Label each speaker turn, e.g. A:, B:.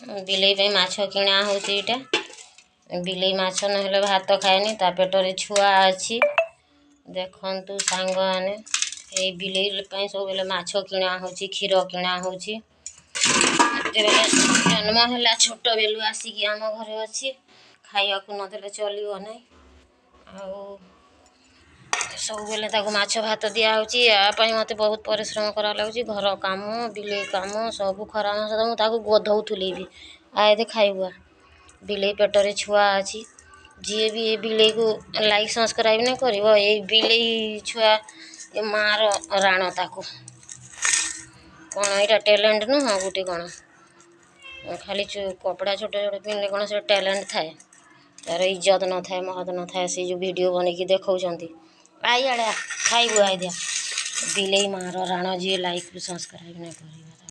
A: बिलेई पे माछ किणा होची इटा बिलेई माछ नहेले भात खाएनी ता पेटरे छुआ अछि देखंतु सांग आने ए बिलेई पे सब बेले माछ किणा होची क्षीर किणा होची जन्म है छोट बेलू आसिकी आम घरे अच्छी खाया नदेले चलो ना सब बेले माछ भात दिया मत बहुत परिश्रम करा लगुच घर काम बिलेई काम सब खरा मास गोधौली भी आए खाइबुआ बिलेई पेटरे छुआ अच्छी जी भी ये बिलेई को लाइक सब्सक्राइब नहीं कर बिलेई छुआ माँ राण ताको कौन यहाँ टैलेंट नुह गोटे कौन खाली कपड़ा छोटे छोटे पिंधे कौन से टैलेंट थाए तार इज्जत न थाए महत न थाए से जो वीडियो बन देखा आई आड़े खाइबु आई दिया बिलेई माँ राण जी लाइक सब्सक्राइब नहीं कर।